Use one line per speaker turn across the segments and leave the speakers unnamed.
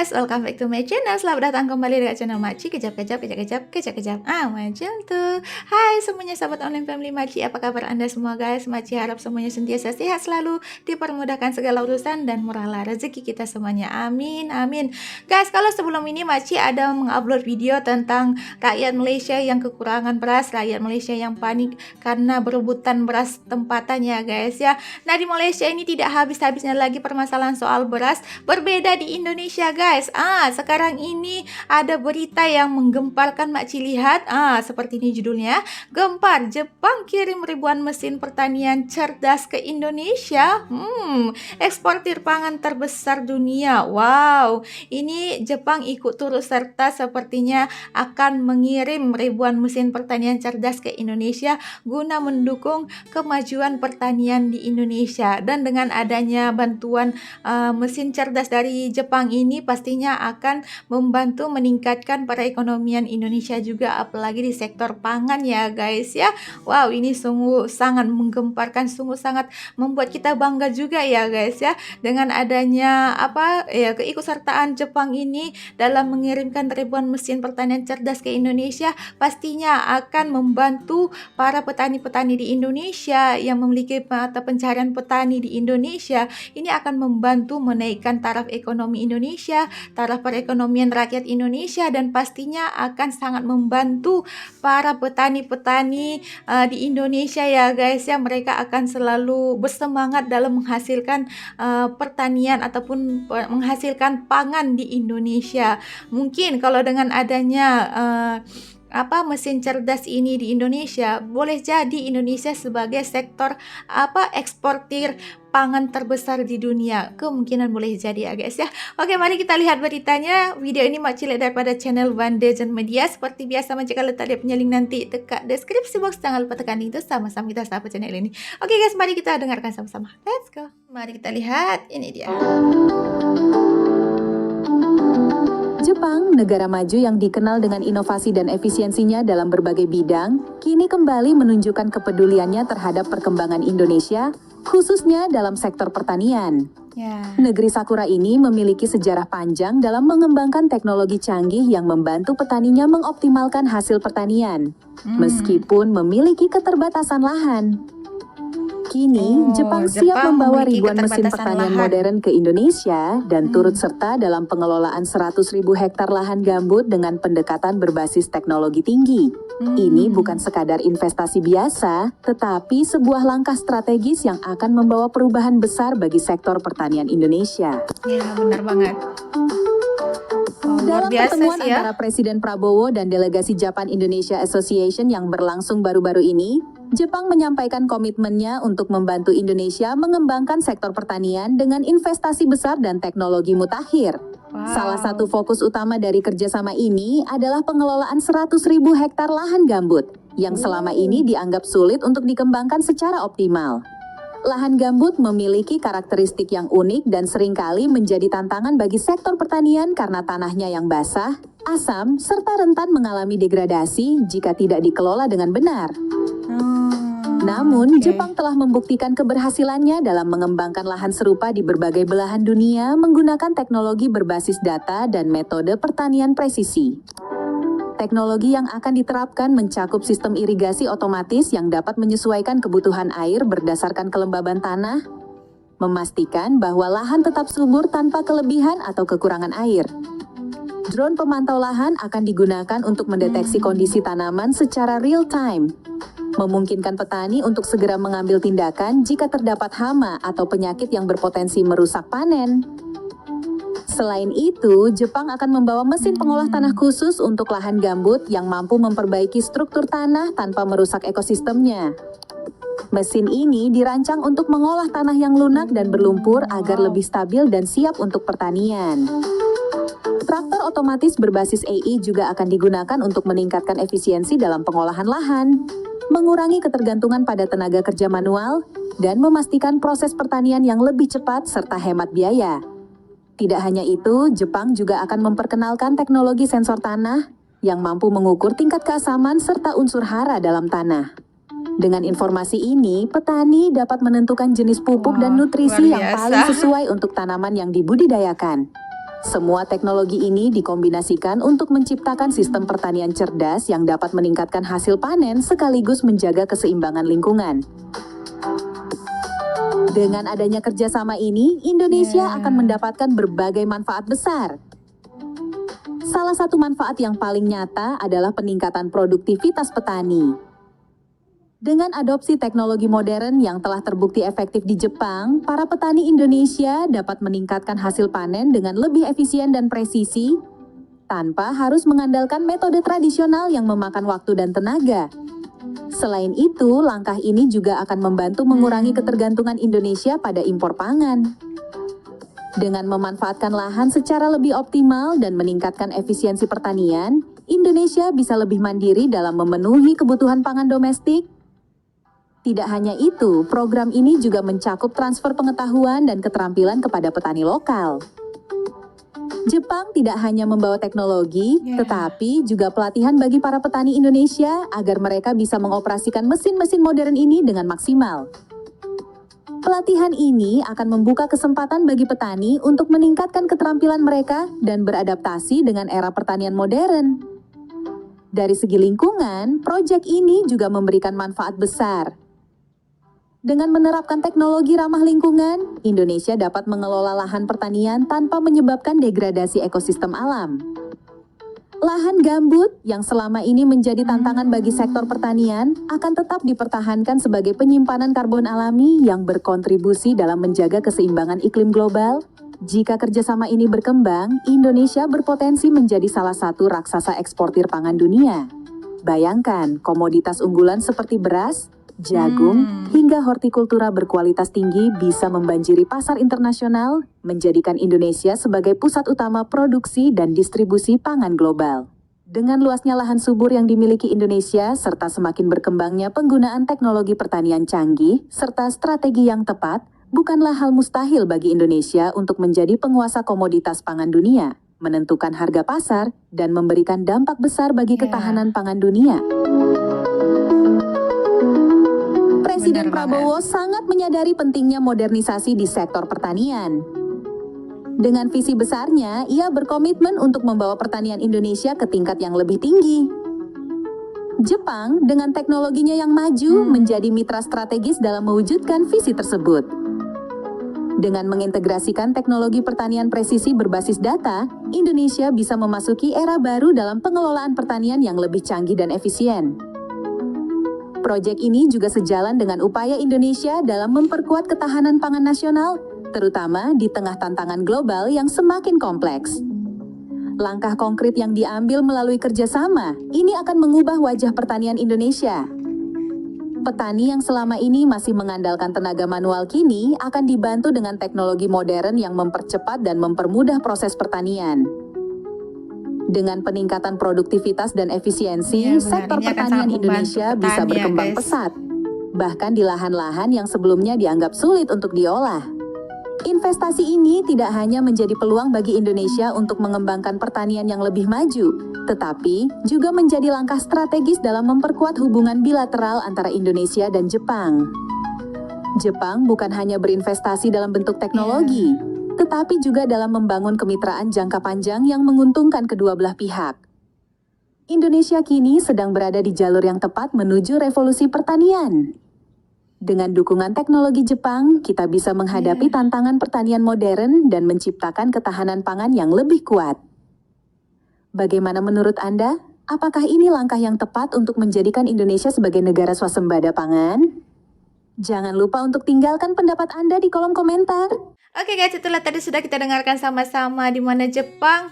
guys, welcome back to my channel. Selamat datang kembali di channel Maci. Kejap. Macam tuh. Hai semuanya sahabat online family Maci. Apa kabar Anda semua guys? Maci harap semuanya sentiasa sehat selalu, dipermudahkan segala urusan dan murahlah rezeki kita semuanya. Amin. Guys, kalau sebelum ini Maci ada mengupload video tentang rakyat Malaysia yang kekurangan beras, rakyat Malaysia yang panik karena berebutan beras tempatannya guys ya. Nah, di Malaysia ini tidak habis-habisnya lagi permasalahan soal beras. Berbeda di Indonesia guys. Sekarang ini ada berita yang menggemparkan Makci lihat. Seperti ini judulnya. Gempar, Jepang kirim ribuan mesin pertanian cerdas ke Indonesia. Eksportir pangan terbesar dunia. Wow, ini Jepang ikut turut serta sepertinya akan mengirim ribuan mesin pertanian cerdas ke Indonesia guna mendukung kemajuan pertanian di Indonesia. Dan dengan adanya bantuan mesin cerdas dari Jepang ini pastinya akan membantu meningkatkan perekonomian Indonesia juga, apalagi di sektor pangan ya guys ya. Wow, ini sungguh sangat menggemparkan, sungguh sangat membuat kita bangga juga ya guys ya, dengan adanya keikutsertaan Jepang ini dalam mengirimkan ribuan mesin pertanian cerdas ke Indonesia. Pastinya akan membantu para petani-petani di Indonesia yang memiliki mata pencarian petani di Indonesia. Ini akan membantu menaikkan taraf ekonomi Indonesia, taraf perekonomian rakyat Indonesia, dan pastinya akan sangat membantu para petani-petani di Indonesia ya guys ya. Mereka akan selalu bersemangat dalam menghasilkan pertanian ataupun menghasilkan pangan di Indonesia. Mungkin kalau dengan adanya mesin cerdas ini di Indonesia, boleh jadi Indonesia sebagai sektor eksportir pangan terbesar di dunia. Kemungkinan boleh jadi ya guys ya. Oke, mari kita lihat beritanya. Video ini Makci lihat daripada channel One Legend Media. Seperti biasa, Makci kalau letak dia punya link nanti dekat deskripsi box. Jangan lupa tekan link itu, sama-sama kita sahabat channel ini. Oke guys, mari kita dengarkan sama-sama. Let's go. Mari kita lihat, ini dia.
Jepang, negara maju yang dikenal dengan inovasi dan efisiensinya dalam berbagai bidang, kini kembali menunjukkan kepeduliannya terhadap perkembangan Indonesia, khususnya dalam sektor pertanian. Negeri Sakura ini memiliki sejarah panjang dalam mengembangkan teknologi canggih yang membantu petaninya mengoptimalkan hasil pertanian, meskipun memiliki keterbatasan lahan. Kini, Jepang siap membawa ribuan mesin pertanian modern ke Indonesia dan turut serta dalam pengelolaan 100.000 hektar lahan gambut dengan pendekatan berbasis teknologi tinggi. Ini bukan sekadar investasi biasa, tetapi sebuah langkah strategis yang akan membawa perubahan besar bagi sektor pertanian Indonesia.
Ya, benar banget.
Dalam pertemuan antara Presiden Prabowo dan delegasi Japan Indonesia Association yang berlangsung baru-baru ini, Jepang menyampaikan komitmennya untuk membantu Indonesia mengembangkan sektor pertanian dengan investasi besar dan teknologi mutakhir. Salah satu fokus utama dari kerjasama ini adalah pengelolaan 100.000 hektar lahan gambut, yang selama ini dianggap sulit untuk dikembangkan secara optimal. Lahan gambut memiliki karakteristik yang unik dan seringkali menjadi tantangan bagi sektor pertanian karena tanahnya yang basah, asam, serta rentan mengalami degradasi jika tidak dikelola dengan benar. Namun, Jepang telah membuktikan keberhasilannya dalam mengembangkan lahan serupa di berbagai belahan dunia menggunakan teknologi berbasis data dan metode pertanian presisi. Teknologi yang akan diterapkan mencakup sistem irigasi otomatis yang dapat menyesuaikan kebutuhan air berdasarkan kelembaban tanah, memastikan bahwa lahan tetap subur tanpa kelebihan atau kekurangan air. Drone pemantau lahan akan digunakan untuk mendeteksi kondisi tanaman secara real-time, memungkinkan petani untuk segera mengambil tindakan jika terdapat hama atau penyakit yang berpotensi merusak panen. Selain itu, Jepang akan membawa mesin pengolah tanah khusus untuk lahan gambut yang mampu memperbaiki struktur tanah tanpa merusak ekosistemnya. Mesin ini dirancang untuk mengolah tanah yang lunak dan berlumpur agar lebih stabil dan siap untuk pertanian. Traktor otomatis berbasis AI juga akan digunakan untuk meningkatkan efisiensi dalam pengolahan lahan, mengurangi ketergantungan pada tenaga kerja manual, dan memastikan proses pertanian yang lebih cepat serta hemat biaya. Tidak hanya itu, Jepang juga akan memperkenalkan teknologi sensor tanah yang mampu mengukur tingkat keasaman serta unsur hara dalam tanah. Dengan informasi ini, petani dapat menentukan jenis pupuk dan nutrisi yang paling sesuai untuk tanaman yang dibudidayakan. Semua teknologi ini dikombinasikan untuk menciptakan sistem pertanian cerdas yang dapat meningkatkan hasil panen sekaligus menjaga keseimbangan lingkungan. Dengan adanya kerjasama ini, Indonesia akan mendapatkan berbagai manfaat besar. Salah satu manfaat yang paling nyata adalah peningkatan produktivitas petani. Dengan adopsi teknologi modern yang telah terbukti efektif di Jepang, para petani Indonesia dapat meningkatkan hasil panen dengan lebih efisien dan presisi, tanpa harus mengandalkan metode tradisional yang memakan waktu dan tenaga. Selain itu, langkah ini juga akan membantu mengurangi ketergantungan Indonesia pada impor pangan. Dengan memanfaatkan lahan secara lebih optimal dan meningkatkan efisiensi pertanian, Indonesia bisa lebih mandiri dalam memenuhi kebutuhan pangan domestik. Tidak hanya itu, program ini juga mencakup transfer pengetahuan dan keterampilan kepada petani lokal. Jepang tidak hanya membawa teknologi, tetapi juga pelatihan bagi para petani Indonesia agar mereka bisa mengoperasikan mesin-mesin modern ini dengan maksimal. Pelatihan ini akan membuka kesempatan bagi petani untuk meningkatkan keterampilan mereka dan beradaptasi dengan era pertanian modern. Dari segi lingkungan, proyek ini juga memberikan manfaat besar. Dengan menerapkan teknologi ramah lingkungan, Indonesia dapat mengelola lahan pertanian tanpa menyebabkan degradasi ekosistem alam. Lahan gambut yang selama ini menjadi tantangan bagi sektor pertanian akan tetap dipertahankan sebagai penyimpanan karbon alami yang berkontribusi dalam menjaga keseimbangan iklim global. Jika kerjasama ini berkembang, Indonesia berpotensi menjadi salah satu raksasa eksportir pangan dunia. Bayangkan, komoditas unggulan seperti beras, jagung, hingga hortikultura berkualitas tinggi bisa membanjiri pasar internasional, menjadikan Indonesia sebagai pusat utama produksi dan distribusi pangan global. Dengan luasnya lahan subur yang dimiliki Indonesia, serta semakin berkembangnya penggunaan teknologi pertanian canggih, serta strategi yang tepat, bukanlah hal mustahil bagi Indonesia untuk menjadi penguasa komoditas pangan dunia, menentukan harga pasar, dan memberikan dampak besar bagi ketahanan pangan dunia. Presiden Prabowo sangat menyadari pentingnya modernisasi di sektor pertanian. Dengan visi besarnya, ia berkomitmen untuk membawa pertanian Indonesia ke tingkat yang lebih tinggi. Jepang, dengan teknologinya yang maju, menjadi mitra strategis dalam mewujudkan visi tersebut. Dengan mengintegrasikan teknologi pertanian presisi berbasis data, Indonesia bisa memasuki era baru dalam pengelolaan pertanian yang lebih canggih dan efisien. Proyek ini juga sejalan dengan upaya Indonesia dalam memperkuat ketahanan pangan nasional, terutama di tengah tantangan global yang semakin kompleks. Langkah konkret yang diambil melalui kerjasama, ini akan mengubah wajah pertanian Indonesia. Petani yang selama ini masih mengandalkan tenaga manual kini akan dibantu dengan teknologi modern yang mempercepat dan mempermudah proses pertanian. Dengan peningkatan produktivitas dan efisiensi, sektor pertanian Indonesia bisa berkembang pesat, bahkan di lahan-lahan yang sebelumnya dianggap sulit untuk diolah. Investasi ini tidak hanya menjadi peluang bagi Indonesia untuk mengembangkan pertanian yang lebih maju, tetapi juga menjadi langkah strategis dalam memperkuat hubungan bilateral antara Indonesia dan Jepang. Jepang bukan hanya berinvestasi dalam bentuk teknologi, tetapi juga dalam membangun kemitraan jangka panjang yang menguntungkan kedua belah pihak. Indonesia kini sedang berada di jalur yang tepat menuju revolusi pertanian. Dengan dukungan teknologi Jepang, kita bisa menghadapi tantangan pertanian modern dan menciptakan ketahanan pangan yang lebih kuat. Bagaimana menurut Anda? Apakah ini langkah yang tepat untuk menjadikan Indonesia sebagai negara swasembada pangan? Jangan lupa untuk tinggalkan pendapat Anda di kolom komentar.
Oke guys, itulah tadi sudah kita dengarkan sama-sama di mana Jepang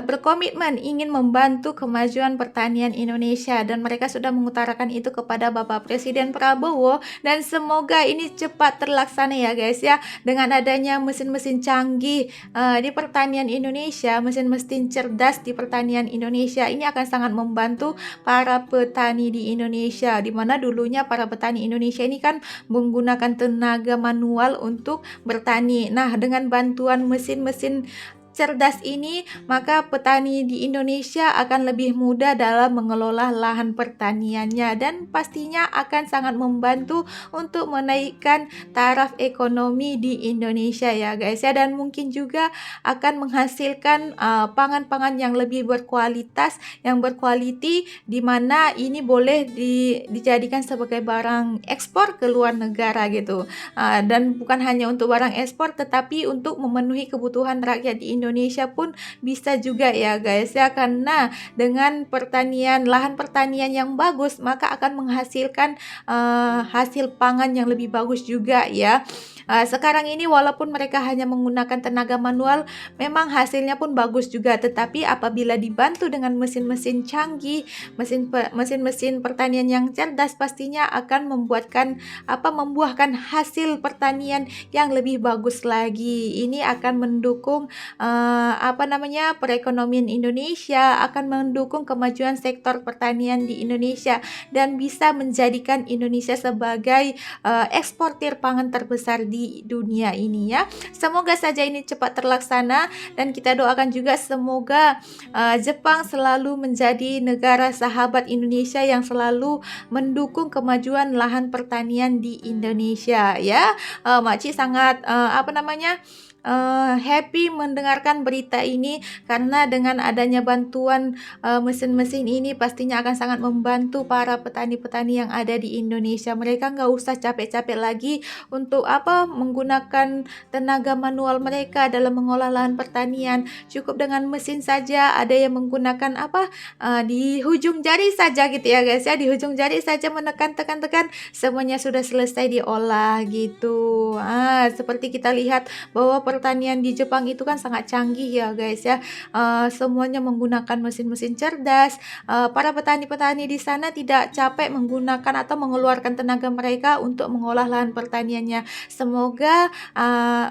berkomitmen ingin membantu kemajuan pertanian Indonesia dan mereka sudah mengutarakan itu kepada Bapak Presiden Prabowo dan semoga ini cepat terlaksana ya guys ya, dengan adanya mesin-mesin canggih di pertanian Indonesia, mesin-mesin cerdas di pertanian Indonesia ini akan sangat membantu para petani di Indonesia, di mana dulunya para petani Indonesia ini kan menggunakan tenaga manual untuk bertani. Nah, dengan bantuan mesin-mesin cerdas ini, maka petani di Indonesia akan lebih mudah dalam mengelola lahan pertaniannya dan pastinya akan sangat membantu untuk menaikkan taraf ekonomi di Indonesia ya guys ya, dan mungkin juga akan menghasilkan pangan-pangan yang lebih berkualitas, yang berkualiti, di mana ini boleh dijadikan sebagai barang ekspor ke luar negara gitu. Dan bukan hanya untuk barang ekspor, tetapi untuk memenuhi kebutuhan rakyat di Indonesia pun bisa juga ya guys ya, karena dengan lahan pertanian yang bagus maka akan menghasilkan hasil pangan yang lebih bagus juga ya. Sekarang ini walaupun mereka hanya menggunakan tenaga manual, memang hasilnya pun bagus juga, tetapi apabila dibantu dengan mesin-mesin canggih, mesin-mesin pertanian yang cerdas, pastinya akan membuahkan hasil pertanian yang lebih bagus lagi. Ini akan mendukung perekonomian Indonesia, akan mendukung kemajuan sektor pertanian di Indonesia dan bisa menjadikan Indonesia sebagai eksportir pangan terbesar di dunia ini ya. Semoga saja ini cepat terlaksana dan kita doakan juga semoga Jepang selalu menjadi negara sahabat Indonesia yang selalu mendukung kemajuan lahan pertanian di Indonesia ya. Makcik sangat happy mendengarkan berita ini, karena dengan adanya bantuan mesin-mesin ini pastinya akan sangat membantu para petani-petani yang ada di Indonesia. Mereka nggak usah capek-capek lagi untuk menggunakan tenaga manual mereka dalam mengolah lahan pertanian. Cukup dengan mesin saja, ada yang menggunakan di hujung jari saja gitu ya guys ya, di hujung jari saja menekan tekan semuanya sudah selesai diolah gitu. Seperti kita lihat bahwa pertanian di Jepang itu kan sangat canggih ya guys ya. Semuanya menggunakan mesin-mesin cerdas. Para petani-petani di sana tidak capek menggunakan atau mengeluarkan tenaga mereka untuk mengolah lahan pertaniannya. Semoga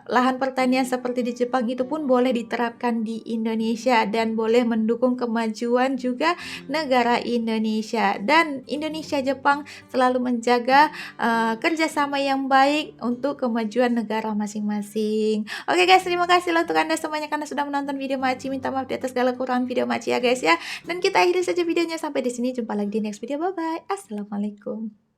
lahan pertanian seperti di Jepang itu pun boleh diterapkan di Indonesia dan boleh mendukung kemajuan juga negara Indonesia, dan Indonesia Jepang selalu menjaga kerjasama yang baik untuk kemajuan negara masing-masing. Oke guys, terima kasih loh untuk Anda semuanya karena sudah menonton video Makcik. Minta maaf di atas segala kekurangan video Makcik ya guys ya. Dan kita akhiri saja videonya sampai di sini. Jumpa lagi di next video. Bye bye. Assalamualaikum.